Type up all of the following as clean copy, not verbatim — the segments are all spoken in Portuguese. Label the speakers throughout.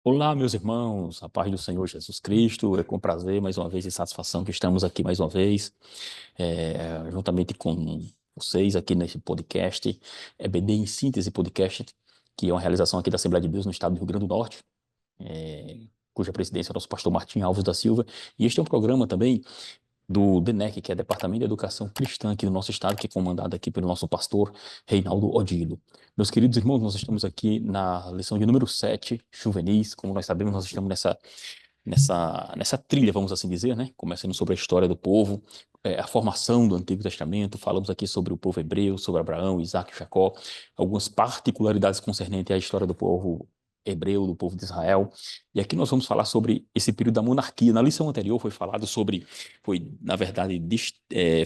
Speaker 1: Olá, meus irmãos, a paz do Senhor Jesus Cristo, é com prazer mais uma vez e satisfação que estamos aqui mais uma vez, juntamente com vocês aqui nesse podcast, EBD em Síntese Podcast, que é uma realização aqui da Assembleia de Deus no estado do Rio Grande do Norte, é, cuja presidência é o nosso pastor Martim Alves da Silva, e este é um programa também do DENEC, que é Departamento de Educação Cristã aqui do nosso estado, que é comandado aqui pelo nosso pastor Reinaldo Odilo. Meus queridos irmãos, nós estamos aqui na lição de número 7, juvenis. Como nós sabemos, nós estamos nessa trilha, vamos assim dizer, né? Começando sobre a história do povo, a formação do Antigo Testamento. Falamos aqui sobre o povo hebreu, sobre Abraão, Isaac e Jacó, algumas particularidades concernentes à história do povo hebreu, do povo de Israel. E aqui nós vamos falar sobre esse período da monarquia. Na lição anterior foi, na verdade,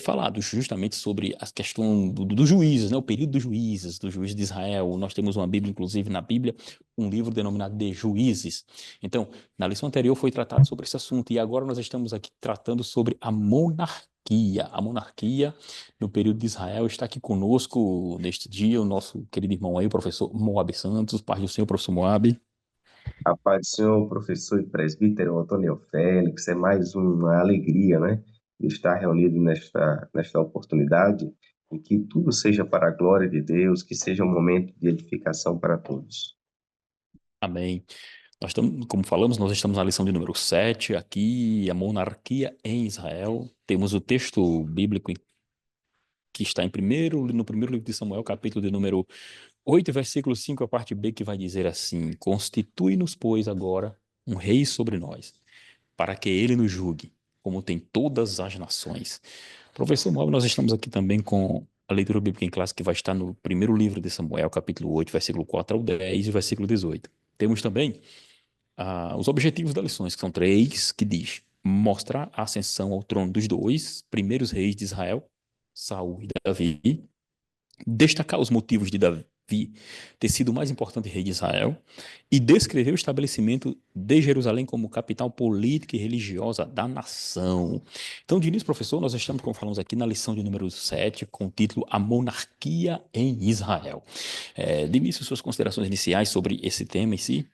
Speaker 1: falado justamente sobre a questão dos juízes, né? O período dos juízes de Israel. Nós temos uma Bíblia, inclusive na Bíblia, um livro denominado de Juízes. Então, na lição anterior foi tratado sobre esse assunto e agora nós estamos aqui tratando sobre a monarquia. A monarquia no período de Israel está aqui conosco neste dia, o nosso querido irmão aí, o professor Moab Santos, pai do senhor, professor Moab.
Speaker 2: A paz do Senhor, professor e presbítero Antônio Félix, é mais uma alegria, né, de estar reunido nesta oportunidade e que tudo seja para a glória de Deus, que seja um momento de edificação para todos.
Speaker 1: Amém. Nós estamos, como falamos, nós estamos na lição de número 7 aqui, a monarquia em Israel. Temos o texto bíblico que está no primeiro livro de Samuel, capítulo de número 8, versículo 5, a parte B, que vai dizer assim: Constitui-nos, pois, agora um rei sobre nós, para que ele nos julgue, como tem todas as nações. Professor Moab, nós estamos aqui também com a leitura bíblica em classe, que vai estar no primeiro livro de Samuel, capítulo 8, versículo 4 ao 10 e versículo 18. Temos também os objetivos das lições, que são três, que diz mostrar a ascensão ao trono dos dois primeiros reis de Israel, Saul e Davi, destacar os motivos de Davi ter sido o mais importante rei de Israel e descrever o estabelecimento de Jerusalém como capital política e religiosa da nação. Então, de início, professor, nós estamos, como falamos aqui, na lição de número 7, com o título A Monarquia em Israel. De início, suas considerações iniciais sobre esse tema em si?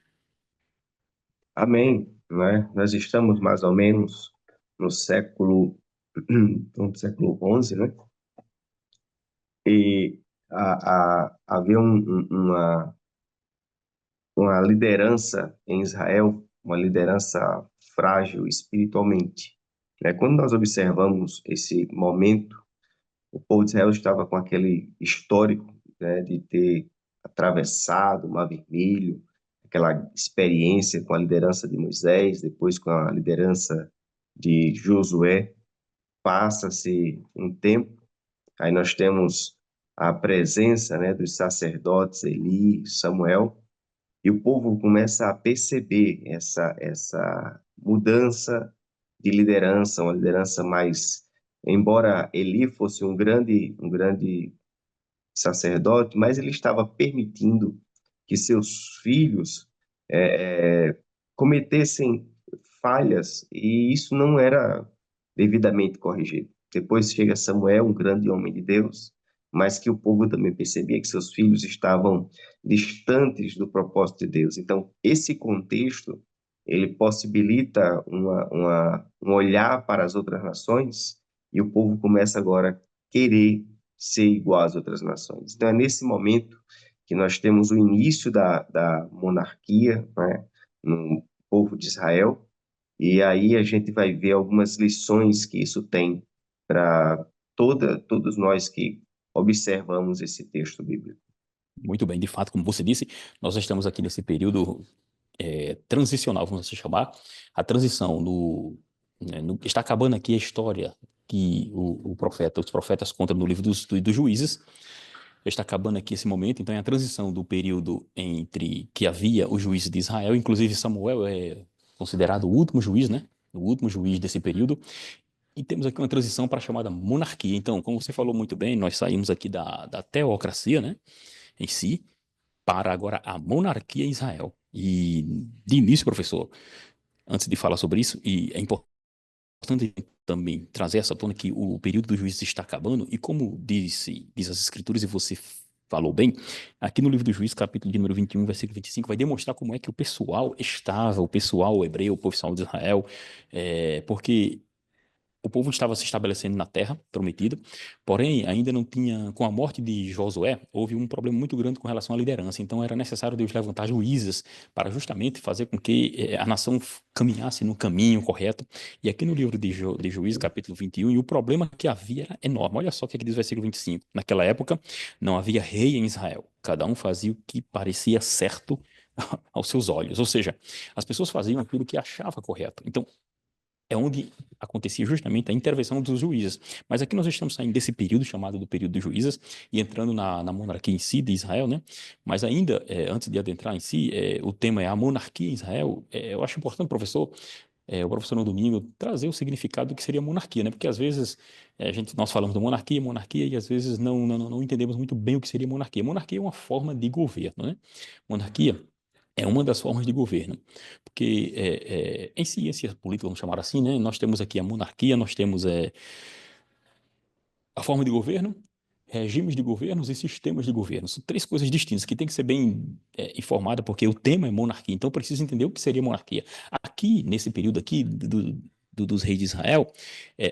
Speaker 2: Amém, né? Nós estamos mais ou menos no século, no século 11, né? E havia uma liderança em Israel, uma liderança frágil espiritualmente, né? Quando nós observamos esse momento, o povo de Israel estava com aquele histórico, né, de ter atravessado o Mar Vermelho, aquela experiência com a liderança de Moisés, depois com a liderança de Josué. Passa-se um tempo, aí nós temos a presença, né, dos sacerdotes Eli, Samuel, e o povo começa a perceber essa mudança de liderança, uma liderança mais, embora Eli fosse um grande sacerdote, mas ele estava permitindo que seus filhos cometessem falhas e isso não era devidamente corrigido. Depois chega Samuel, um grande homem de Deus, mas que o povo também percebia que seus filhos estavam distantes do propósito de Deus. Então, esse contexto, ele possibilita um olhar para as outras nações e o povo começa agora a querer ser igual às outras nações. Então, é nesse momento que nós temos o início da monarquia, né, no povo de Israel, e aí a gente vai ver algumas lições que isso tem para todos nós que observamos esse texto bíblico.
Speaker 1: Muito bem, de fato, como você disse, nós estamos aqui nesse período transicional, vamos assim chamar, a transição está acabando aqui a história que os profetas contam no livro dos Juízes, está acabando aqui esse momento, então é a transição do período entre que havia os juízes de Israel, inclusive Samuel é considerado o último juiz, né? O último juiz desse período, e temos aqui uma transição para a chamada monarquia. Então, como você falou muito bem, nós saímos aqui da teocracia, né, em si, para agora a monarquia em Israel. E de início, professor, antes de falar sobre isso, e é importante também trazer essa tona que o período dos juízes está acabando, e como diz as escrituras, e você falou bem, aqui no livro do Juízes, capítulo de número 21, versículo 25, vai demonstrar como é que o pessoal estava, o pessoal hebreu, o pessoal de Israel, porque o povo estava se estabelecendo na terra prometida, porém ainda não tinha, com a morte de Josué, houve um problema muito grande com relação à liderança. Então era necessário Deus levantar juízes para justamente fazer com que a nação caminhasse no caminho correto. E aqui no livro de Juízes, capítulo 21, e o problema que havia era enorme. Olha só o que diz o versículo 25. Naquela época não havia rei em Israel. Cada um fazia o que parecia certo aos seus olhos. Ou seja, as pessoas faziam aquilo que achava correto. Então, é onde acontecia justamente a intervenção dos juízes. Mas aqui nós estamos saindo desse período chamado do período dos juízes e entrando na monarquia em si de Israel, né? Mas ainda, antes de adentrar em si, o tema é a monarquia em Israel. Eu acho importante, professor, o professor no domingo, trazer o significado do que seria monarquia, né? Porque às vezes nós falamos de monarquia, monarquia, e às vezes não entendemos muito bem o que seria monarquia. Monarquia é uma forma de governo, né? Monarquia é uma das formas de governo, porque em ciência política, vamos chamar assim, né, nós temos aqui a monarquia, nós temos a forma de governo, regimes de governos e sistemas de governo. São três coisas distintas que tem que ser bem informada, porque o tema é monarquia, então precisa entender o que seria monarquia. Aqui, nesse período aqui dos reis de Israel,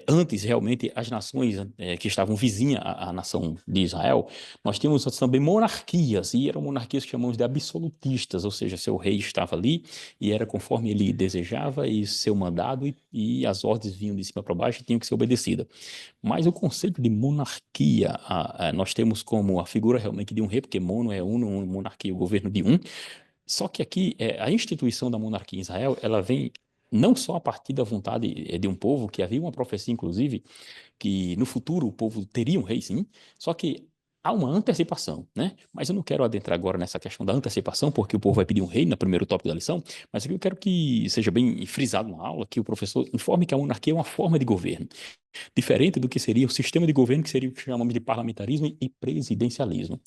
Speaker 1: antes realmente as nações que estavam vizinhas à nação de Israel, nós tínhamos também monarquias, e eram monarquias que chamamos de absolutistas, ou seja, seu rei estava ali e era conforme ele desejava e seu mandado, e as ordens vinham de cima para baixo e tinham que ser obedecidas. Mas o conceito de monarquia, nós temos como a figura realmente de um rei, porque mono é uno, monarquia, o governo de um. Só que aqui, a instituição da monarquia em Israel, ela vem não só a partir da vontade de um povo, que havia uma profecia, inclusive, que no futuro o povo teria um rei, sim, só que há uma antecipação, né? Mas eu não quero adentrar agora nessa questão da antecipação, porque o povo vai pedir um rei no primeiro tópico da lição, mas aqui eu quero que seja bem frisado na aula, que o professor informe que a monarquia é uma forma de governo diferente do que seria o sistema de governo, que seria o que chamamos de parlamentarismo e presidencialismo.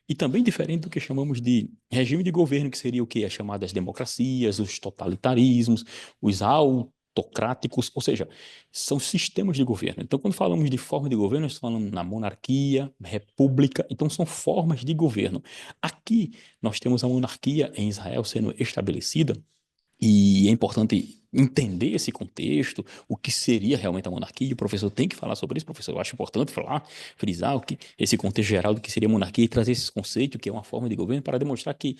Speaker 1: E também diferente do que chamamos de regime de governo, que seria o que? As chamadas democracias, os totalitarismos, os autocráticos, ou seja, são sistemas de governo. Então, quando falamos de forma de governo, nós estamos falando na monarquia, república, então são formas de governo. Aqui, nós temos a monarquia em Israel sendo estabelecida, e é importante entender esse contexto, o que seria realmente a monarquia, e o professor tem que falar sobre isso, professor. Eu acho importante falar, frisar esse contexto geral do que seria a monarquia e trazer esse conceito, que é uma forma de governo, para demonstrar que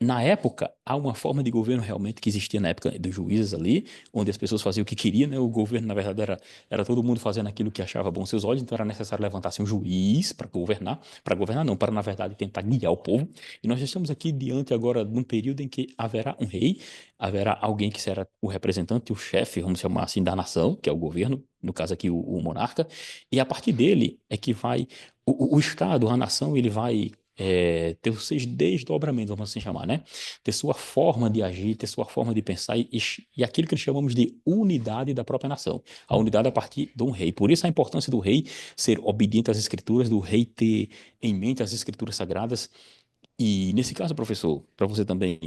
Speaker 1: na época, há uma forma de governo realmente que existia na época dos juízes ali, onde as pessoas faziam o que queriam, né? O governo, na verdade, era todo mundo fazendo aquilo que achava bom aos seus olhos, então era necessário levantar-se um juiz para governar não, para, na verdade, tentar guiar o povo. E nós estamos aqui diante agora de um período em que haverá um rei, haverá alguém que será o representante, o chefe, vamos chamar assim, da nação, que é o governo, no caso aqui o monarca, e a partir dele é que vai, o Estado, a nação, ele vai ter os seus desdobramentos, vamos assim chamar, né? Ter sua forma de agir, ter sua forma de pensar e aquilo que chamamos de unidade da própria nação. A unidade a partir de um rei. Por isso a importância do rei ser obediente às escrituras, do rei ter em mente as escrituras sagradas. E nesse caso, professor, para você também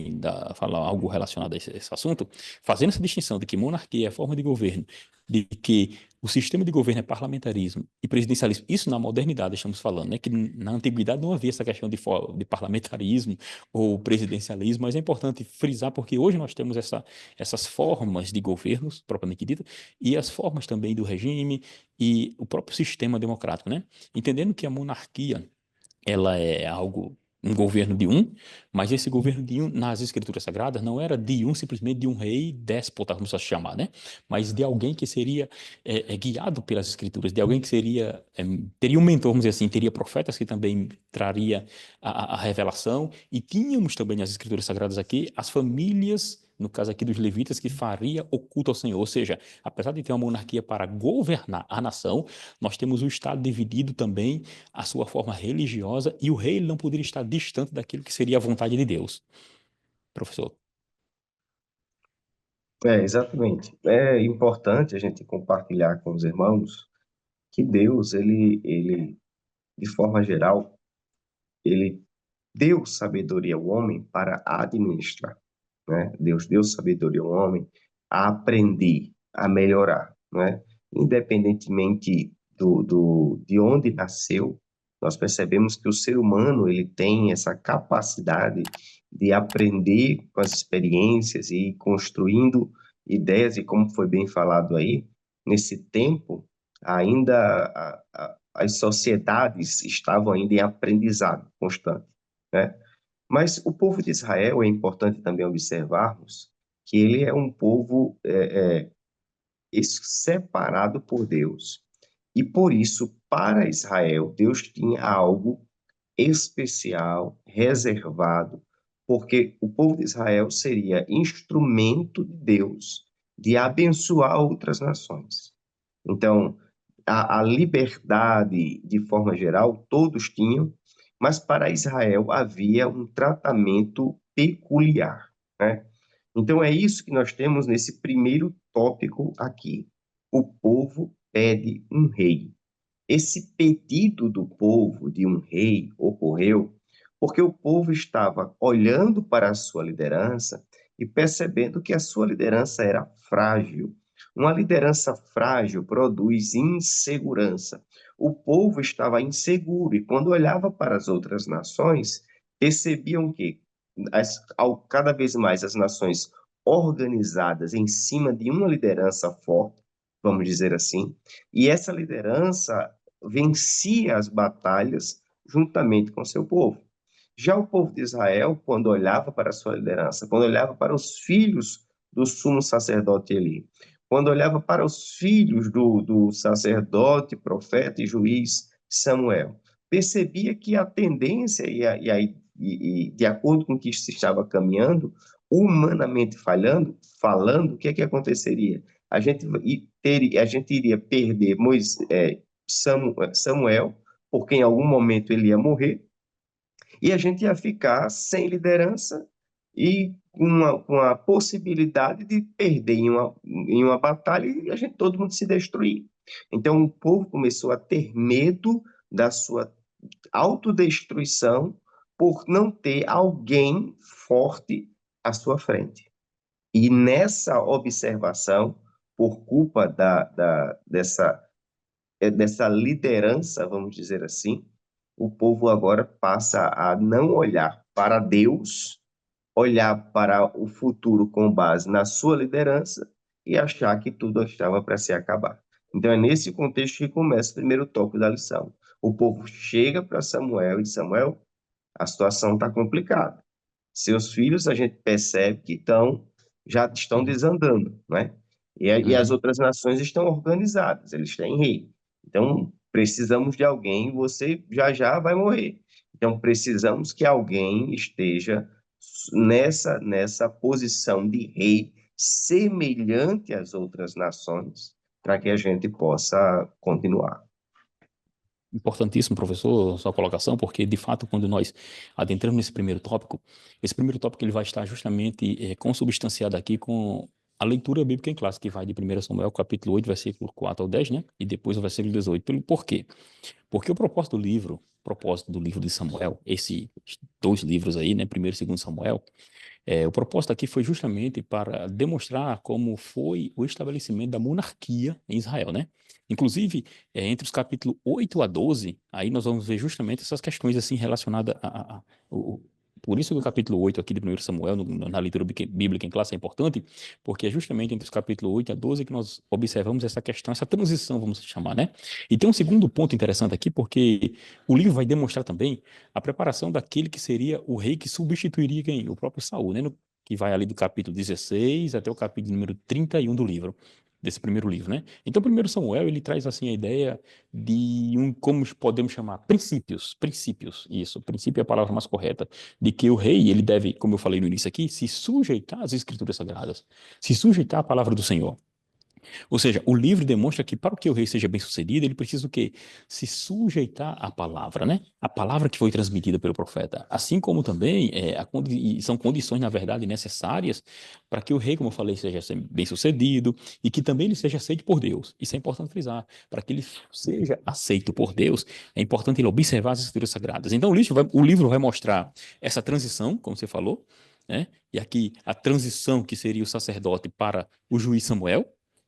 Speaker 1: falar algo relacionado a esse assunto, fazendo essa distinção de que monarquia é a forma de governo, de que o sistema de governo é parlamentarismo e presidencialismo, isso na modernidade estamos falando, né? Que na antiguidade não havia essa questão de parlamentarismo ou presidencialismo, mas é importante frisar porque hoje nós temos essas formas de governos, propriamente dito, e as formas também do regime e o próprio sistema democrático, né? Entendendo que a monarquia ela é algo, um governo de um, mas esse governo de um, nas escrituras sagradas, não era de um, simplesmente de um rei déspota, como se fosse chamar, né? Mas de alguém que seria guiado pelas escrituras, de alguém que teria um mentor, vamos dizer assim, teria profetas que também traria a revelação, e tínhamos também nas escrituras sagradas aqui as famílias, no caso aqui dos levitas, que faria o culto ao Senhor, ou seja, apesar de ter uma monarquia para governar a nação, nós temos o Estado dividido também a sua forma religiosa, e o rei ele não poderia estar distante daquilo que seria a vontade de Deus. Professor.
Speaker 2: Exatamente. É importante a gente compartilhar com os irmãos que Deus, de forma geral, ele deu sabedoria ao homem para administrar, né? Deus deu sabedoria ao homem a aprender, a melhorar, né? Independentemente de onde nasceu, nós percebemos que o ser humano ele tem essa capacidade de aprender com as experiências e ir construindo ideias, e como foi bem falado aí, nesse tempo, ainda as sociedades estavam ainda em aprendizado constante, né? Mas o povo de Israel, é importante também observarmos que ele é um povo separado por Deus. E por isso, para Israel, Deus tinha algo especial, reservado, porque o povo de Israel seria instrumento de Deus de abençoar outras nações. Então, a liberdade, de forma geral, todos tinham, mas para Israel havia um tratamento peculiar, né? Então, é isso que nós temos nesse primeiro tópico aqui. O povo pede um rei. Esse pedido do povo de um rei ocorreu porque o povo estava olhando para a sua liderança e percebendo que a sua liderança era frágil. Uma liderança frágil produz insegurança. O povo estava inseguro e, quando olhava para as outras nações, percebiam que cada vez mais as nações organizadas em cima de uma liderança forte, vamos dizer assim, e essa liderança vencia as batalhas juntamente com seu povo. Já o povo de Israel, quando olhava para a sua liderança, quando olhava para os filhos do sumo sacerdote Eli, quando olhava para os filhos do sacerdote, profeta e juiz Samuel, percebia que a tendência de acordo com o que se estava caminhando, humanamente falando, o que é que aconteceria? A gente iria perder Samuel, porque em algum momento ele ia morrer, e a gente ia ficar sem liderança e com a possibilidade de perder em uma batalha e todo mundo se destruir. Então o povo começou a ter medo da sua autodestruição por não ter alguém forte à sua frente. E nessa observação, por culpa dessa liderança, vamos dizer assim, o povo agora passa a não olhar para Deus, olhar para o futuro com base na sua liderança e achar que tudo estava para se acabar. Então é nesse contexto que começa o primeiro tópico da lição. O povo chega para Samuel e diz: Samuel, a situação está complicada. Seus filhos, a gente percebe que já estão
Speaker 1: Uhum,
Speaker 2: desandando, né? E as
Speaker 1: uhum.
Speaker 2: outras nações estão organizadas, eles têm rei. Então, precisamos de alguém, você já já vai morrer. Então, precisamos que alguém esteja nessa posição de rei, semelhante às outras nações, para que a gente possa continuar.
Speaker 1: Importantíssimo, professor, sua colocação, porque de fato, quando nós adentramos nesse primeiro tópico, esse primeiro tópico ele vai estar justamente consubstanciado aqui com a leitura bíblica em classe, que vai de 1 Samuel, capítulo 8, versículo 4 ao 10, né? E depois o versículo 18. Por quê? Porque propósito do livro de Samuel, esses dois livros aí, né? Primeiro e segundo Samuel, o propósito aqui foi justamente para demonstrar como foi o estabelecimento da monarquia em Israel, né? Inclusive, entre os capítulos 8 a 12, aí nós vamos ver justamente essas questões assim relacionadas por isso que o capítulo 8 aqui de 1 Samuel, na leitura bíblica em classe, é importante, porque é justamente entre os capítulos 8 a 12 que nós observamos essa questão, essa transição, vamos chamar, né? E tem um segundo ponto interessante aqui, porque o livro vai demonstrar também a preparação daquele que seria o rei que substituiria quem? O próprio Saul, né? Que vai ali do capítulo 16 até o capítulo número 31 do livro, desse primeiro livro, né? Então, o primeiro Samuel, ele traz assim a ideia de como podemos chamar, princípios, isso, princípio é a palavra mais correta, de que o rei, ele deve, como eu falei no início aqui, se sujeitar às escrituras sagradas, se sujeitar à palavra do Senhor. Ou seja, o livro demonstra que para que o rei seja bem-sucedido, ele precisa o quê? Se sujeitar à palavra, né? A palavra que foi transmitida pelo profeta. Assim como também são condições, na verdade, necessárias para que o rei, como eu falei, seja bem-sucedido e que também ele seja aceito por Deus. Isso é importante frisar. Para que ele seja aceito por Deus, é importante ele observar as escrituras sagradas. Então, o livro vai mostrar essa transição, como você falou, né? E aqui a transição que seria o sacerdote para o juiz Samuel,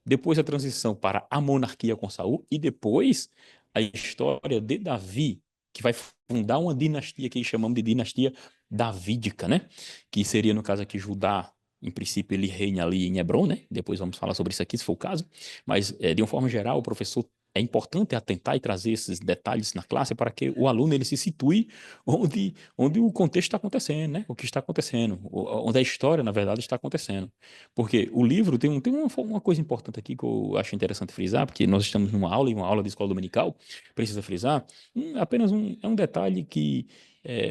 Speaker 1: depois a transição para a monarquia com Saul e depois a história de Davi, que vai fundar uma dinastia que chamamos de dinastia davídica, né? Que seria, no caso aqui, Judá. Em princípio, ele reina ali em Hebron, né? Depois vamos falar sobre isso aqui, se for o caso. Mas, de uma forma geral, o professor é importante atentar e trazer esses detalhes na classe para que o aluno ele se situe onde o contexto está acontecendo, né? O que está acontecendo, onde a história, na verdade, está acontecendo. Porque o livro tem uma coisa importante aqui que eu acho interessante frisar, porque nós estamos numa aula, e uma aula de escola dominical, precisa frisar, é um detalhe que,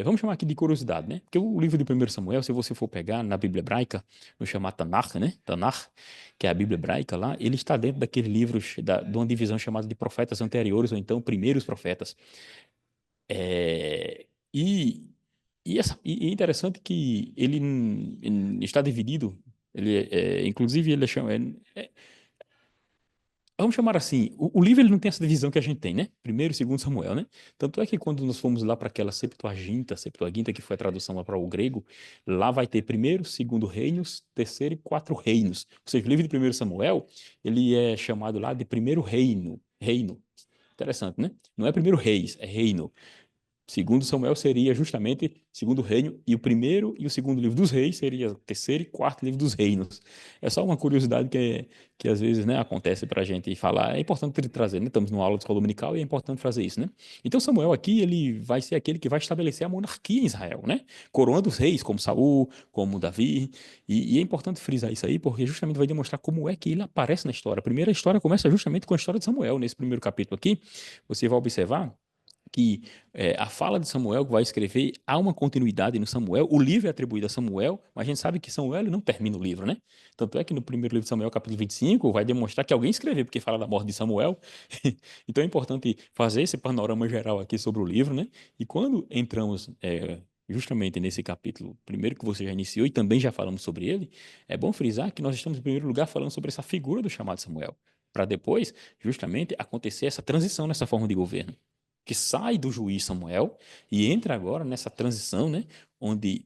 Speaker 1: vamos chamar aqui de curiosidade, né? Porque o livro de 1 Samuel, se você for pegar na Bíblia hebraica, no chamado Tanakh, né? Tanakh, que é a Bíblia hebraica lá, ele está dentro daquele livro, de uma divisão chamada de profetas anteriores, ou então primeiros profetas. É, e, e é interessante que ele está dividido, inclusive ele chama, vamos chamar assim, o livro ele não tem essa divisão que a gente tem, né? Primeiro e segundo Samuel, né? Tanto é que quando nós fomos lá para aquela Septuaginta, que foi a tradução lá para o grego, lá vai ter primeiro, segundo reinos, terceiro e quatro reinos. Ou seja, o livro de primeiro Samuel, ele é chamado lá de primeiro reino. Interessante, né? Não é primeiro reis, é reino. Segundo Samuel seria justamente segundo reino, e o primeiro e o segundo livro dos reis seria o terceiro e quarto livro dos reinos. É só uma curiosidade que às vezes, né, acontece para a gente falar. É importante trazer, né? Estamos numa aula de escola dominical e é importante fazer isso, né? Então Samuel aqui, ele vai ser aquele que vai estabelecer a monarquia em Israel, né? Coroando os reis, como Saul, como Davi. E é importante frisar isso aí, porque justamente vai demonstrar como é que ele aparece na história. A primeira história começa justamente com a história de Samuel. Nesse primeiro capítulo aqui, você vai observar que a fala de Samuel que vai escrever, há uma continuidade no Samuel, o livro é atribuído a Samuel, mas a gente sabe que Samuel ele não termina o livro, né? Tanto é que no primeiro livro de Samuel, capítulo 25, vai demonstrar que alguém escreveu, porque fala da morte de Samuel. Então é importante fazer esse panorama geral aqui sobre o livro, né? E quando entramos justamente nesse capítulo primeiro que você já iniciou e também já falamos sobre ele, é bom frisar que nós estamos em primeiro lugar falando sobre essa figura do chamado Samuel, para depois justamente acontecer essa transição nessa forma de governo que sai do juiz Samuel e entra agora nessa transição, né, onde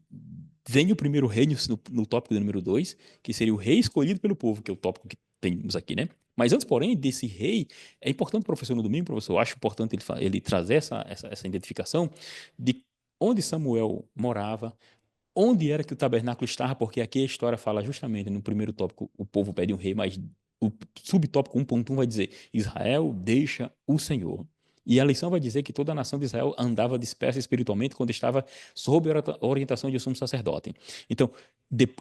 Speaker 1: vem o primeiro rei no tópico do número 2, que seria o rei escolhido pelo povo, que é o tópico que temos aqui, né? Mas antes, porém, desse rei, é importante, professor, no domingo, professor, eu acho importante ele trazer essa identificação de onde Samuel morava, onde era que o tabernáculo estava, porque aqui a história fala justamente no primeiro tópico, o povo pede um rei, mas o subtópico 1.1 vai dizer: Israel deixa o Senhor. E a lição vai dizer que toda a nação de Israel andava dispersa espiritualmente quando estava sob a orientação de um sumo sacerdote. Então,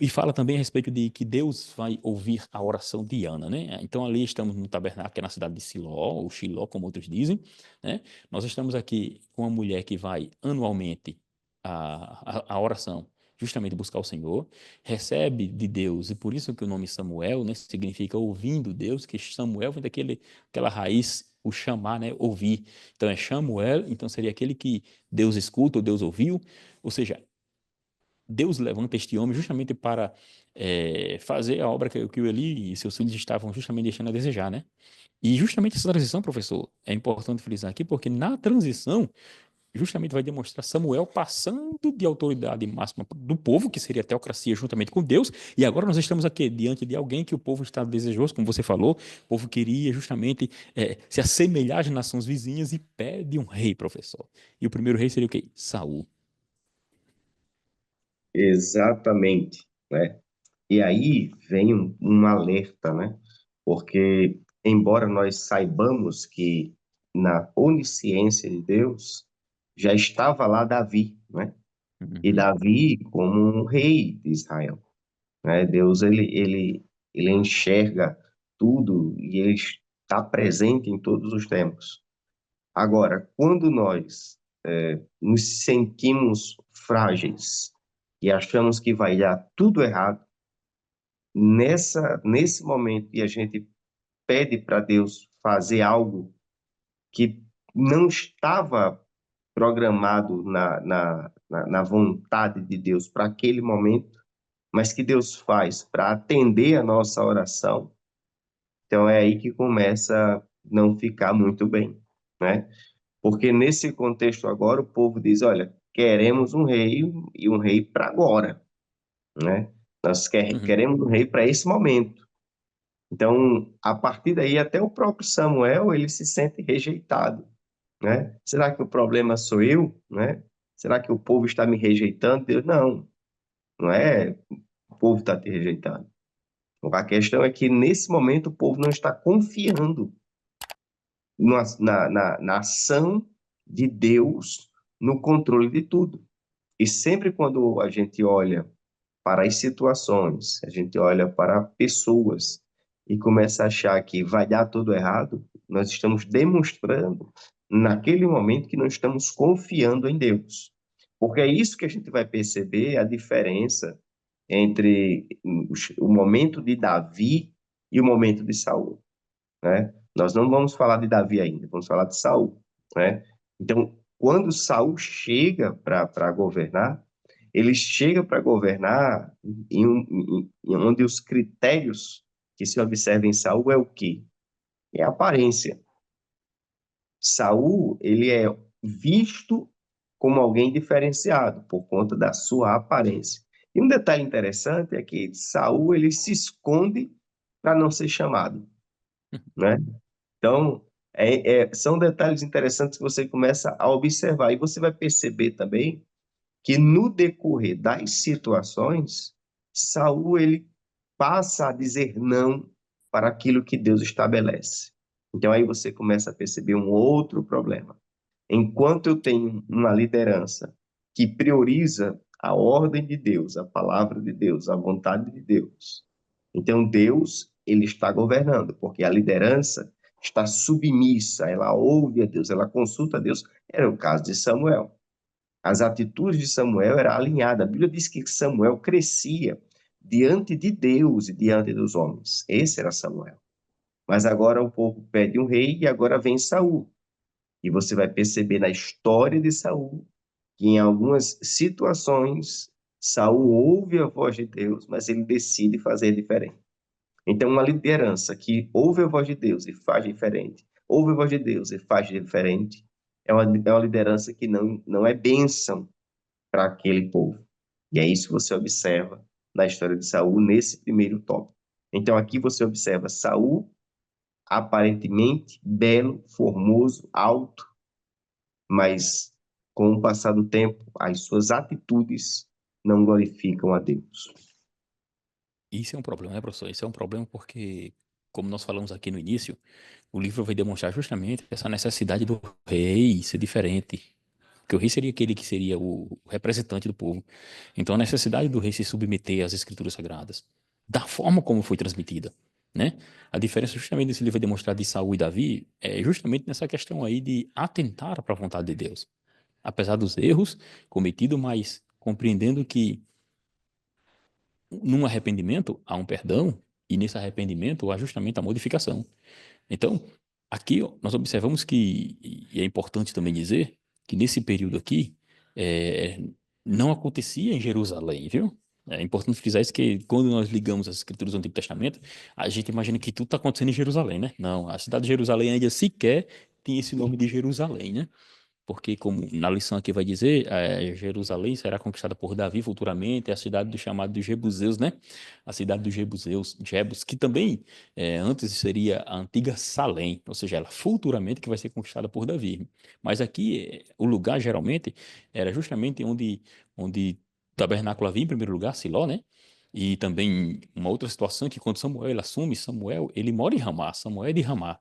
Speaker 1: e fala também a respeito de que Deus vai ouvir a oração de Ana, né? Então, ali estamos no tabernáculo, que é na cidade de Siló, ou Shiló, como outros dizem, né? Nós estamos aqui com uma mulher que vai anualmente a oração justamente buscar o Senhor, recebe de Deus, e por isso que o nome Samuel, né, significa ouvindo Deus, que Samuel vem aquela raiz, o chamar, né, ouvir. Então é Samuel, então seria aquele que Deus escuta, ou Deus ouviu, ou seja, Deus levanta este homem justamente para fazer a obra que o Eli e seus filhos estavam justamente deixando a desejar, né? E justamente essa transição, professor, é importante frisar aqui, porque na transição justamente vai demonstrar Samuel passando de autoridade máxima do povo, que seria a teocracia juntamente com Deus, e agora nós estamos aqui diante de alguém que o povo está desejoso, como você falou, o povo queria justamente se assemelhar às nações vizinhas e pede um rei, professor. E o primeiro rei seria o quê? Saul.
Speaker 2: Exatamente, né? E aí vem um alerta, né? Porque, embora nós saibamos que na onisciência de Deus já estava lá Davi, né? E
Speaker 1: Uhum,
Speaker 2: Davi como um rei de Israel, né? Deus, ele enxerga tudo e ele está presente em todos os tempos. Agora, quando nós nos sentimos frágeis e achamos que vai dar tudo errado, nesse momento e a gente pede para Deus fazer algo que não estava programado na vontade de Deus para aquele momento, mas que Deus faz para atender a nossa oração, então é aí que começa a não ficar muito bem, né? Porque nesse contexto agora o povo diz, olha, queremos um rei e um rei para agora, né? Nós
Speaker 1: uhum,
Speaker 2: queremos um rei para esse momento. Então, a partir daí, até o próprio Samuel, ele se sente rejeitado, né? Será que o problema sou eu, né? Será que o povo está me rejeitando? Deus, não, não é o povo está te rejeitando. A questão é que nesse momento o povo não está confiando na ação de Deus no controle de tudo. E sempre quando a gente olha para as situações, a gente olha para pessoas e começa a achar que vai dar tudo errado, nós estamos demonstrando naquele momento que não estamos confiando em Deus. Porque é isso que a gente vai perceber a diferença entre o momento de Davi e o momento de Saul, né? Nós não vamos falar de Davi ainda, vamos falar de Saul, né? Então, quando Saul chega para governar, ele chega para governar em onde os critérios que se observa em Saul é o quê? É a aparência. Saul, ele é visto como alguém diferenciado por conta da sua aparência. E um detalhe interessante é que Saul, ele se esconde para não ser chamado, né? Então, são detalhes interessantes que você começa a observar. E você vai perceber também que no decorrer das situações, Saul ele passa a dizer não para aquilo que Deus estabelece. Então aí você começa a perceber um outro problema. Enquanto eu tenho uma liderança que prioriza a ordem de Deus, a palavra de Deus, a vontade de Deus, então Deus ele está governando, porque a liderança está submissa, ela ouve a Deus, ela consulta a Deus. Era o caso de Samuel. As atitudes de Samuel eram alinhadas. A Bíblia diz que Samuel crescia diante de Deus e diante dos homens. Esse era Samuel. Mas agora o povo pede um rei e agora vem Saul. E você vai perceber na história de Saul que em algumas situações Saul ouve a voz de Deus, mas ele decide fazer diferente. Então, uma liderança que ouve a voz de Deus e faz diferente, ouve a voz de Deus e faz diferente, é uma liderança que não é bênção para aquele povo. E é isso que você observa na história de Saul nesse primeiro tópico. Então aqui você observa Saul aparentemente belo, formoso, alto, mas com o passar do tempo, as suas atitudes não glorificam a Deus.
Speaker 1: Isso é um problema, né, professor? Isso é um problema porque, como nós falamos aqui no início, o livro vai demonstrar justamente essa necessidade do rei ser diferente. Porque o rei seria aquele que seria o representante do povo. Então, a necessidade do rei se submeter às escrituras sagradas, da forma como foi transmitida, né? A diferença justamente desse livro vai demonstrar de Saul e Davi é justamente nessa questão aí de atentar para a vontade de Deus. Apesar dos erros cometidos, mas compreendendo que num arrependimento há um perdão e nesse arrependimento há justamente a modificação. Então, aqui ó, nós observamos que, e é importante também dizer, que nesse período aqui é, não acontecia em Jerusalém, viu? É importante frisar isso, que quando nós ligamos as escrituras do Antigo Testamento, a gente imagina que tudo está acontecendo em Jerusalém, né? Não, a cidade de Jerusalém ainda sequer tinha esse nome de Jerusalém, né? Porque, como na lição aqui vai dizer, Jerusalém será conquistada por Davi futuramente, é a cidade do chamado dos Jebuseus, né? A cidade dos Jebuseus, Jebus, que também antes seria a antiga Salém, ou seja, ela futuramente que vai ser conquistada por Davi. Mas aqui, o lugar geralmente era justamente onde o tabernáculo havia em primeiro lugar, Siló, né? E também uma outra situação que quando Samuel ele assume, Samuel ele mora em Ramá, Samuel é de Ramá.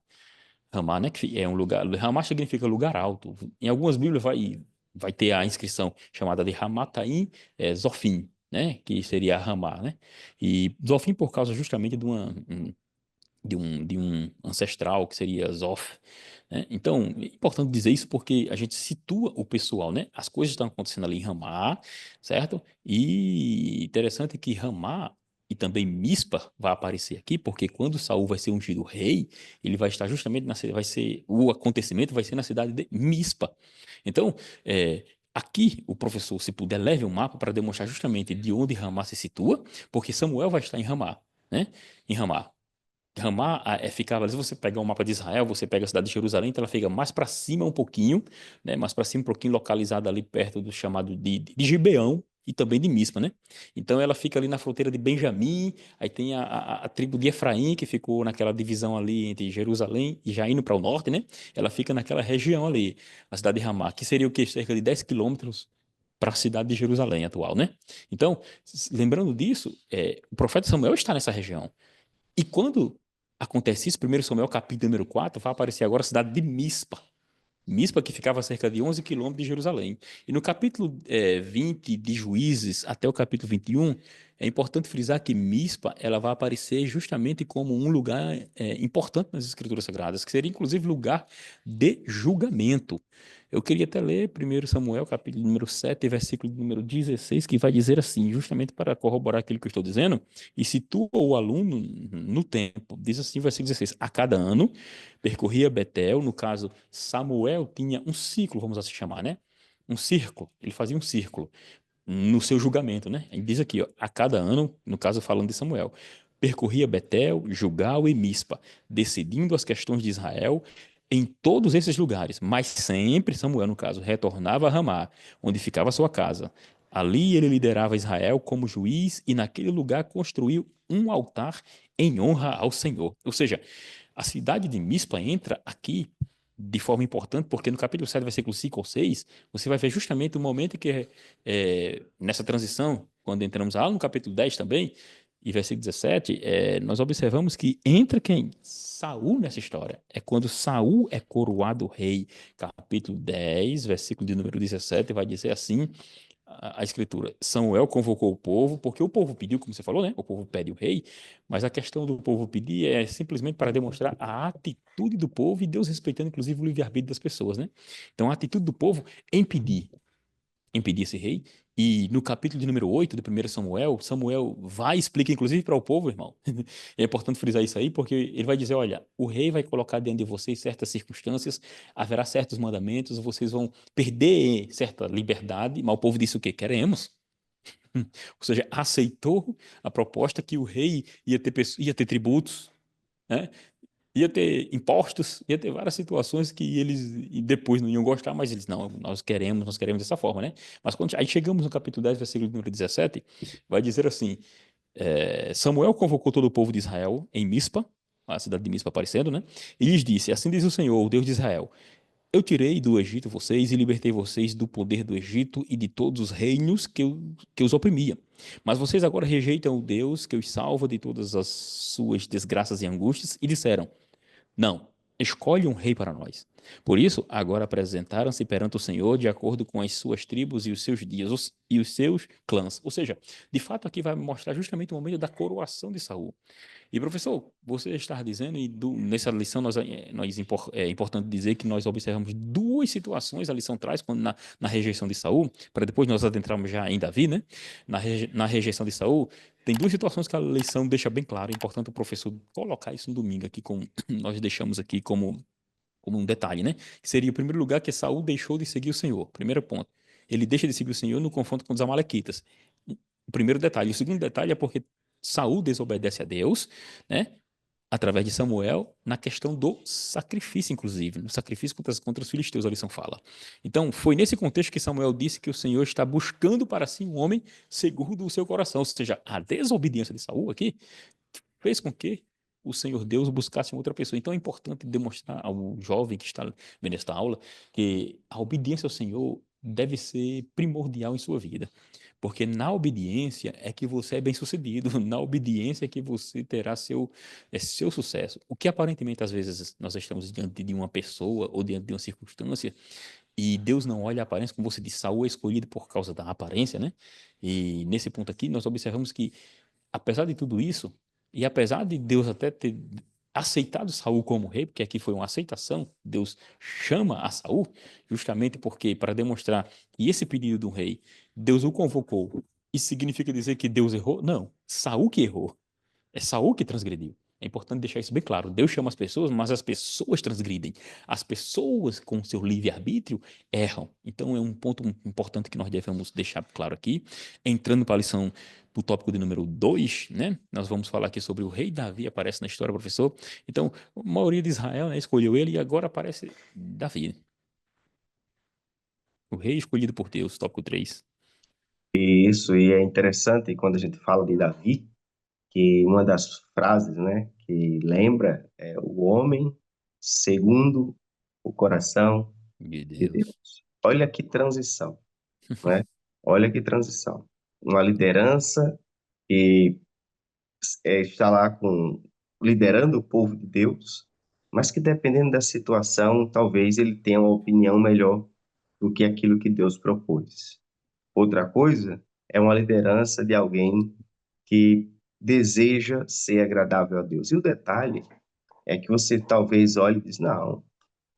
Speaker 1: Ramá, né, que é um lugar. Ramá significa lugar alto. Em algumas Bíblias vai ter a inscrição chamada de Ramataim Zofim, né, que seria Ramá, né? E Zofim por causa justamente de um ancestral que seria Zof, né? Então, é importante dizer isso porque a gente situa o pessoal, né? As coisas estão acontecendo ali em Ramá, certo? E interessante que Ramá e também Mispa vai aparecer aqui, porque quando Saul vai ser ungido rei, ele vai estar justamente vai ser o acontecimento vai ser na cidade de Mispa. Então, aqui o professor, se puder, leve um mapa para demonstrar justamente de onde Ramá se situa, porque Samuel vai estar em Ramá, né? Em Ramá. Ramá ficava, se você pegar o mapa de Israel, você pega a cidade de Jerusalém, então ela fica mais para cima um pouquinho, né? Mais para cima um pouquinho, localizada ali perto do chamado de Gibeão, e também de Mispa, né? Então ela fica ali na fronteira de Benjamim, aí tem a tribo de Efraim, que ficou naquela divisão ali entre Jerusalém e já indo para o norte, né? Ela fica naquela região ali, a cidade de Ramá, que seria o quê? Cerca de 10 quilômetros para a cidade de Jerusalém atual, né? Então, lembrando disso, o profeta Samuel está nessa região. E quando acontece isso, 1 Samuel capítulo número 4, vai aparecer agora a cidade de Mispa. Mispa, que ficava a cerca de 11 quilômetros de Jerusalém. E no capítulo 20 de Juízes até o capítulo 21, é importante frisar que Mispa ela vai aparecer justamente como um lugar importante nas Escrituras Sagradas, que seria inclusive lugar de julgamento. Eu queria até ler 1 Samuel, capítulo número 7, versículo número 16, que vai dizer assim, justamente para corroborar aquilo que eu estou dizendo, e situa o aluno no tempo. Diz assim, versículo 16: a cada ano percorria Betel, no caso, Samuel tinha um ciclo, vamos assim chamar, né? Um círculo, ele fazia um círculo no seu julgamento, né? Ele diz aqui, ó, a cada ano, no caso falando de Samuel, percorria Betel, Gilgal e Mispa, decidindo as questões de Israel em todos esses lugares, mas sempre Samuel, no caso, retornava a Ramá, onde ficava sua casa. Ali ele liderava Israel como juiz e naquele lugar construiu um altar em honra ao Senhor. Ou seja, a cidade de Mispa entra aqui de forma importante, porque no capítulo 7, versículo 5 ou 6, você vai ver justamente o momento em que, nessa transição, quando entramos lá no capítulo 10 também, e versículo 17, nós observamos que entra quem? Saul nessa história. É quando Saul é coroado rei. Capítulo 10, versículo de número 17, vai dizer assim: a escritura. Samuel convocou o povo, porque o povo pediu, como você falou, né? O povo pede o rei, mas a questão do povo pedir é simplesmente para demonstrar a atitude do povo e Deus respeitando, inclusive, o livre-arbítrio das pessoas, né? Então, a atitude do povo em pedir esse rei. E no capítulo de número 8 do 1 Samuel, Samuel vai e explica, inclusive, para o povo, irmão. É importante frisar isso aí, porque ele vai dizer: olha, o rei vai colocar diante de vocês certas circunstâncias, haverá certos mandamentos, vocês vão perder certa liberdade, mas o povo disse o quê? Queremos. Ou seja, aceitou a proposta que o rei ia ter tributos, né? Ia ter impostos, ia ter várias situações que eles e depois não iam gostar, mas eles, não, nós queremos dessa forma, né? Mas quando aí chegamos no capítulo 10, versículo número 17, vai dizer assim: Samuel convocou todo o povo de Israel em Mispa, a cidade de Mispa aparecendo, né? E lhes disse: assim diz o Senhor, o Deus de Israel: eu tirei do Egito vocês e libertei vocês do poder do Egito e de todos os reinos que os oprimia. Mas vocês agora rejeitam o Deus que os salva de todas as suas desgraças e angústias e disseram: não, escolhe um rei para nós. Por isso, agora apresentaram-se perante o Senhor de acordo com as suas tribos e os seus dias e os seus clãs. Ou seja, de fato aqui vai mostrar justamente o momento da coroação de Saul. E professor, você está dizendo, e nessa lição é importante dizer que nós observamos duas situações, a lição traz, quando na rejeição de Saul, para depois nós adentrarmos já em Davi, né? Na rejeição de Saul, tem duas situações que a lição deixa bem claro, é importante o professor colocar isso no domingo aqui, nós deixamos aqui como um detalhe, né? Que seria, em primeiro lugar, que Saul deixou de seguir o Senhor, primeiro ponto. Ele deixa de seguir o Senhor no confronto com os amalequitas. O primeiro detalhe. O segundo detalhe é porque Saul desobedece a Deus, né? Através de Samuel, na questão do sacrifício, inclusive, no sacrifício contra os filisteus, a lição fala. Então, foi nesse contexto que Samuel disse que o Senhor está buscando para si um homem segundo o seu coração, ou seja, a desobediência de Saul aqui fez com que o Senhor Deus buscasse uma outra pessoa. Então, é importante demonstrar ao jovem que está vendo esta aula que a obediência ao Senhor deve ser primordial em sua vida. Porque na obediência é que você é bem-sucedido, na obediência é que você terá seu sucesso. O que aparentemente, às vezes, nós estamos diante de uma pessoa ou diante de uma circunstância e Deus não olha a aparência, como você disse, Saul é escolhido por causa da aparência, né? E nesse ponto aqui, nós observamos que, apesar de tudo isso, e apesar de Deus até ter aceitado Saul como rei, porque aqui foi uma aceitação, Deus chama a Saul, justamente porque para demonstrar que esse pedido do rei, Deus o convocou. Isso significa dizer que Deus errou? Não, Saul que errou. É Saul que transgrediu. É importante deixar isso bem claro. Deus chama as pessoas, mas as pessoas transgridem. As pessoas, com seu livre-arbítrio, erram. Então, é um ponto importante que nós devemos deixar claro aqui. Entrando para a lição, para o tópico de número 2, né? Nós vamos falar aqui sobre o rei Davi, aparece na história, professor. Então, a maioria de Israel, né, escolheu ele e agora aparece Davi. O rei escolhido por Deus, tópico 3.
Speaker 2: Isso, e é interessante quando a gente fala de Davi, que uma das frases, né, que lembra é o homem segundo o coração
Speaker 1: Meu
Speaker 2: de
Speaker 1: Deus.
Speaker 2: Deus. Olha que transição, né? Olha que transição. Uma liderança que está lá liderando o povo de Deus, mas que dependendo da situação, talvez ele tenha uma opinião melhor do que aquilo que Deus propôs. Outra coisa é uma liderança de alguém que deseja ser agradável a Deus. E o detalhe é que você talvez olhe e diz, não,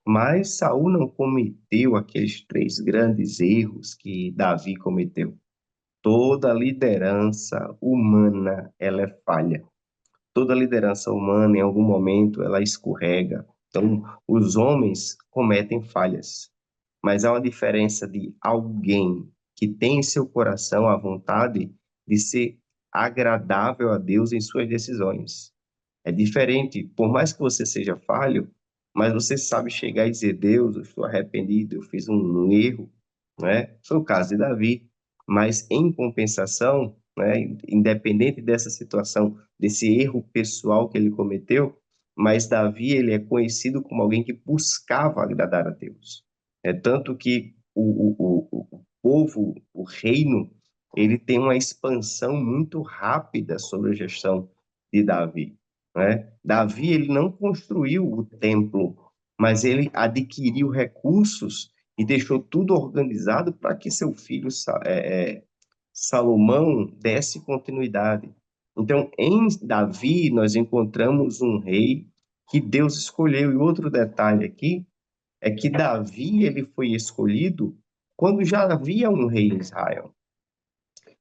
Speaker 2: mas Saul não cometeu aqueles três grandes erros que Davi cometeu. Toda liderança humana, ela é falha. Toda liderança humana, em algum momento, ela escorrega. Então, os homens cometem falhas, mas há uma diferença de alguém que tem em seu coração a vontade de ser agradável a Deus em suas decisões. É diferente, por mais que você seja falho, mas você sabe chegar e dizer: Deus, eu estou arrependido, eu fiz um erro, né? Foi o caso de Davi, mas em compensação, né, independente dessa situação, desse erro pessoal que ele cometeu, mas Davi ele é conhecido como alguém que buscava agradar a Deus. É tanto que o povo, o reino, ele tem uma expansão muito rápida sobre a gestão de Davi, né? Davi ele não construiu o templo, mas ele adquiriu recursos e deixou tudo organizado para que seu filho Salomão desse continuidade. Então, em Davi, nós encontramos um rei que Deus escolheu. E outro detalhe aqui é que Davi ele foi escolhido quando já havia um rei em Israel,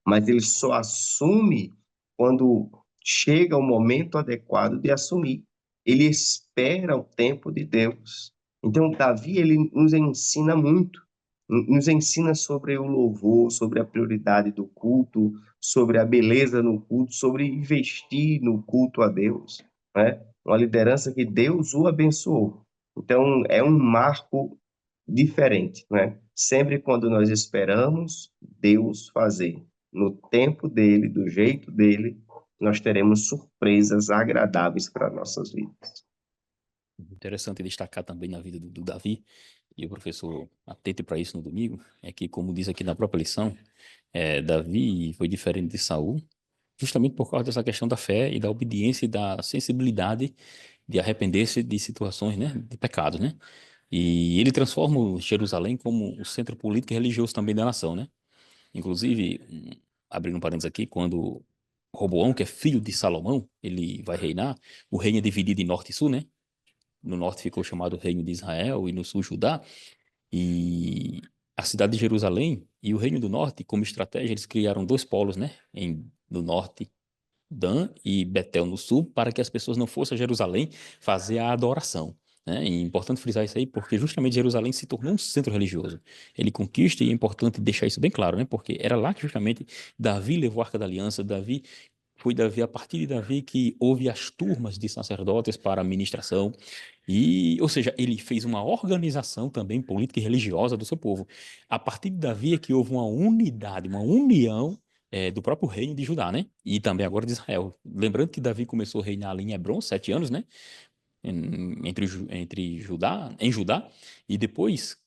Speaker 2: mas ele só assume quando chega o momento adequado de assumir. Ele espera o tempo de Deus. Então, Davi, ele nos ensina muito, nos ensina sobre o louvor, sobre a prioridade do culto, sobre a beleza no culto, sobre investir no culto a Deus, né? Uma liderança que Deus o abençoou. Então, é um marco diferente, né? Sempre quando nós esperamos Deus fazer no tempo dele, do jeito dele, nós teremos surpresas agradáveis para nossas vidas.
Speaker 1: Interessante destacar também na vida do Davi, e o professor atente para isso no domingo, é que, como diz aqui na própria lição, Davi foi diferente de Saul, justamente por causa dessa questão da fé e da obediência e da sensibilidade de arrepender-se de situações, né, de pecado, né? E ele transforma Jerusalém como o centro político e religioso também da nação, né? Inclusive, abrindo um parênteses aqui, quando Roboão, que é filho de Salomão, ele vai reinar, o reino é dividido em norte e sul, né? No norte ficou chamado Reino de Israel e no sul Judá. E a cidade de Jerusalém e o Reino do Norte, como estratégia, eles criaram dois polos, né? No norte, Dan e Betel no sul, para que as pessoas não fossem a Jerusalém fazer a adoração. Né? E é importante frisar isso aí, porque justamente Jerusalém se tornou um centro religioso. Ele conquista, e é importante deixar isso bem claro, né? Porque era lá que justamente Davi levou a Arca da Aliança, foi Davi, a partir de Davi, que houve as turmas de sacerdotes para a ministração. E, ou seja, ele fez uma organização também política e religiosa do seu povo. A partir de Davi é que houve uma unidade, uma união do próprio reino de Judá, né? E também agora de Israel. Lembrando que Davi começou a reinar ali em Hebron, 7 anos, né? Entre Judá, em Judá, e depois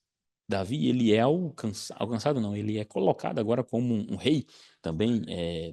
Speaker 1: Davi, ele é alcançado, não, ele é colocado agora como um rei também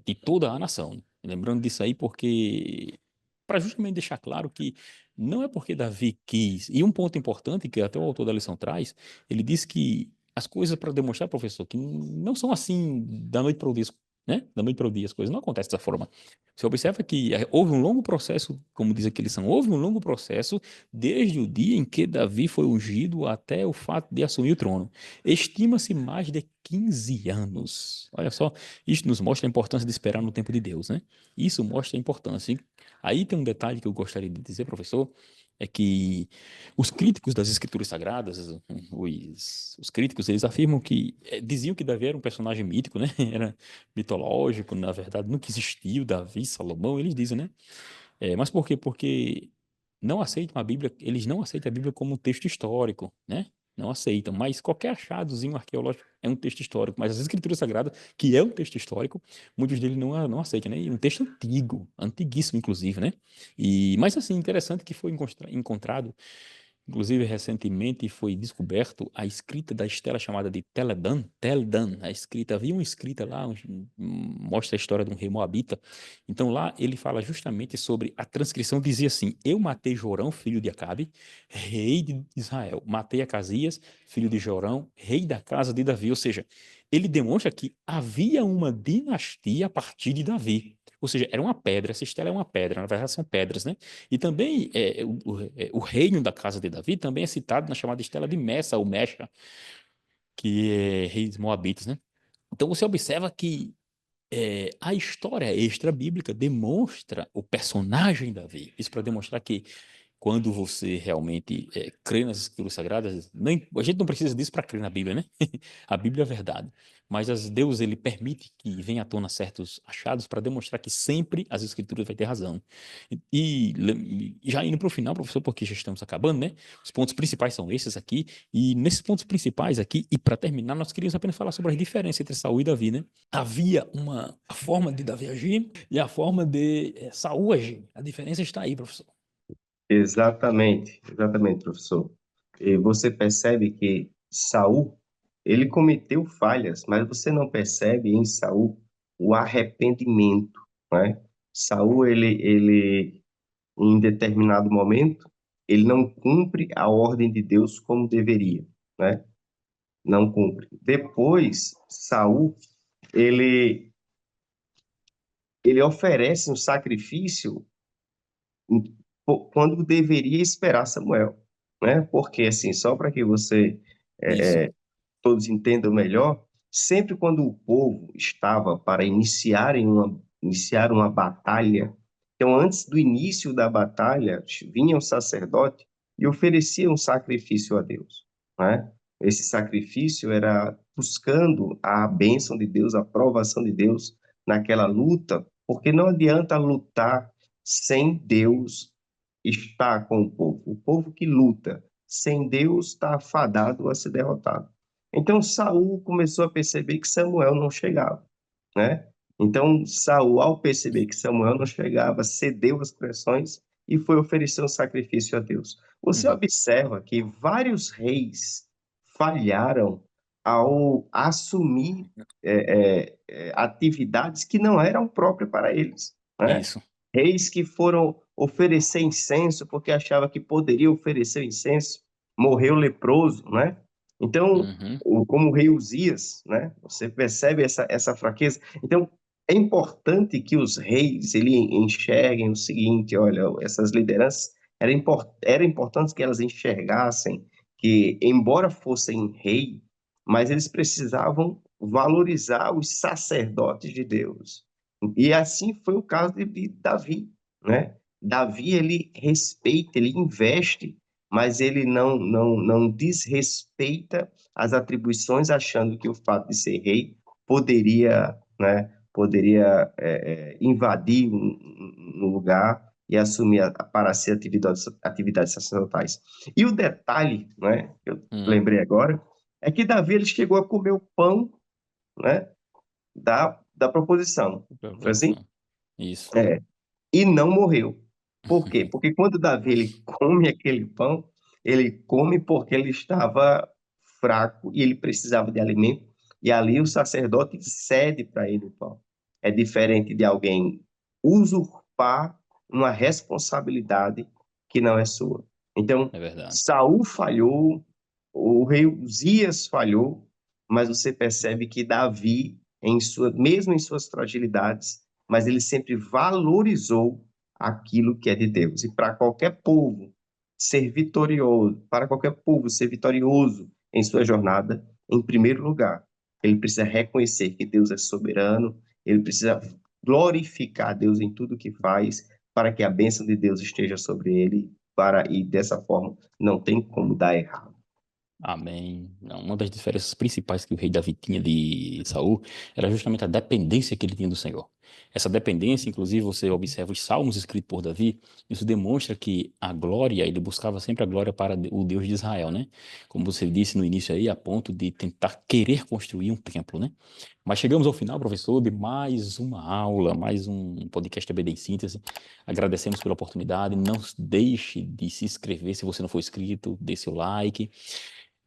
Speaker 1: de toda a nação. Lembrando disso aí porque, para justamente deixar claro que não é porque Davi quis, e um ponto importante que até o autor da lição traz, ele diz que as coisas para demonstrar, professor, que não são assim da noite para o dia, né? Da noite para o dia as coisas não acontecem dessa forma. Você observa que houve um longo processo, como diz aqui a lição, houve um longo processo desde o dia em que Davi foi ungido até o fato de assumir o trono. Estima-se mais de 15 anos. Olha só, isso nos mostra a importância de esperar no tempo de Deus, né? Isso mostra a importância. E aí tem um detalhe que eu gostaria de dizer, professor, é que os críticos das Escrituras Sagradas, os críticos, eles afirmam que, diziam que Davi era um personagem mítico, né? Era mitológico, na verdade, nunca existiu Davi, Salomão, eles dizem, né? Mas por quê? Porque não aceitam a Bíblia, eles não aceitam a Bíblia como um texto histórico, né? Não aceitam, mas qualquer achadozinho arqueológico é um texto histórico, mas as Escrituras Sagradas, que é um texto histórico, muitos deles não aceitam, né? E um texto antigo, antiguíssimo, inclusive, né? Mas, assim, interessante que foi encontrado. Inclusive, recentemente foi descoberto a escrita da estela chamada de Teledan, a escrita, havia uma escrita lá, mostra a história de um rei moabita. Então lá ele fala justamente sobre a transcrição, dizia assim: eu matei Jorão, filho de Acabe, rei de Israel, matei Acasias, filho de Jorão, rei da casa de Davi. Ou seja, ele demonstra que havia uma dinastia a partir de Davi. Ou seja, era uma pedra, essa estela é uma pedra, na verdade são pedras, né? E também o reino da casa de Davi também é citado na chamada estela de Messa, ou Mecha, que é reis moabitas, né? Então você observa que a história extra-bíblica demonstra o personagem Davi. Isso para demonstrar que quando você realmente crê nas Escrituras Sagradas, a gente não precisa disso para crer na Bíblia, né? A Bíblia é a verdade. Mas Deus ele permite que venha à tona certos achados para demonstrar que sempre as Escrituras vai ter razão. E já indo para o final, professor, porque já estamos acabando, né? Os pontos principais são esses aqui. E nesses pontos principais aqui, e para terminar, nós queríamos apenas falar sobre as diferenças entre Saul e Davi, né? Havia a forma de Davi agir e a forma de Saul agir. A diferença está aí, professor.
Speaker 2: Exatamente, exatamente, professor. E você percebe que Saul, ele cometeu falhas, mas você não percebe em Saul o arrependimento, né? Saul, ele em determinado momento, ele não cumpre a ordem de Deus como deveria, né? Não cumpre. Depois, Saul, ele ele oferece um sacrifício quando deveria esperar Samuel, né? Porque assim, só para que você
Speaker 1: Isso.
Speaker 2: todos entendam melhor, sempre quando o povo estava para iniciar uma batalha, então antes do início da batalha, vinha o sacerdote e oferecia um sacrifício a Deus, né? Esse sacrifício era buscando a bênção de Deus, a aprovação de Deus naquela luta, porque não adianta lutar sem Deus estar com o povo. O povo que luta sem Deus está fadado a ser derrotado. Então Saul começou a perceber que Samuel não chegava, né? Então Saul, ao perceber que Samuel não chegava, cedeu às pressões e foi oferecer um sacrifício a Deus. Você
Speaker 1: Uhum.
Speaker 2: observa que vários reis falharam ao assumir atividades que não eram próprias para eles, né?
Speaker 1: Isso.
Speaker 2: Reis que foram oferecer incenso porque achava que poderia oferecer incenso, morreu leproso, né? Então,
Speaker 1: Uhum.
Speaker 2: como o rei Uzias, né? Você percebe essa fraqueza. Então, é importante que os reis ele enxerguem o seguinte, olha, essas lideranças era importante que elas enxergassem que, embora fossem rei, mas eles precisavam valorizar os sacerdotes de Deus. E assim foi o caso de Davi, né? Davi, ele respeita, ele investe, mas ele não desrespeita as atribuições, achando que o fato de ser rei poderia, né, poderia invadir um lugar e assumir para si atividades sacerdotais. E o detalhe, né, que eu
Speaker 1: Hum.
Speaker 2: lembrei agora, é que Davi ele chegou a comer o pão, né, da proposição. Não foi assim?
Speaker 1: Proposição. Isso.
Speaker 2: É, e não morreu. Por quê? Porque quando Davi ele come aquele pão, ele come porque ele estava fraco e ele precisava de alimento, e ali o sacerdote cede para ele o pão. É diferente de alguém usurpar uma responsabilidade que não é sua. Então,
Speaker 1: É verdade.
Speaker 2: Saul falhou, o rei Uzias falhou, mas você percebe que Davi, mesmo em suas fragilidades, mas ele sempre valorizou aquilo que é de Deus. E para qualquer povo ser vitorioso em sua jornada, em primeiro lugar, ele precisa reconhecer que Deus é soberano, ele precisa glorificar Deus em tudo que faz, para que a bênção de Deus esteja sobre ele, e dessa forma não tem como dar errado.
Speaker 1: Amém. Não, uma das diferenças principais que o rei Davi tinha de Saul era justamente a dependência que ele tinha do Senhor. Essa dependência, inclusive, você observa os salmos escritos por Davi, isso demonstra que a glória, ele buscava sempre a glória para o Deus de Israel, né? Como você disse no início aí, a ponto de tentar querer construir um templo, né? Mas chegamos ao final, professor, de mais uma aula, mais um podcast EBD em síntese. Agradecemos pela oportunidade. Não deixe de se inscrever se você não for inscrito, dê seu like.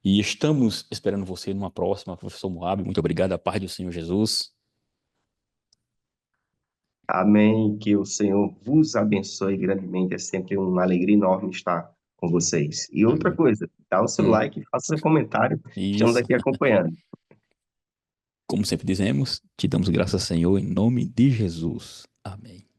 Speaker 1: E estamos esperando você numa próxima, professor Moab. Muito obrigado, a paz do Senhor Jesus.
Speaker 2: Amém. Que o Senhor vos abençoe grandemente. É sempre uma alegria enorme estar com vocês. E outra
Speaker 1: Amém.
Speaker 2: coisa, dá o seu
Speaker 1: Hum,
Speaker 2: like, faça seu comentário. Estamos
Speaker 1: isso.
Speaker 2: aqui acompanhando.
Speaker 1: Como sempre dizemos, te damos graças, Senhor, em nome de Jesus. Amém.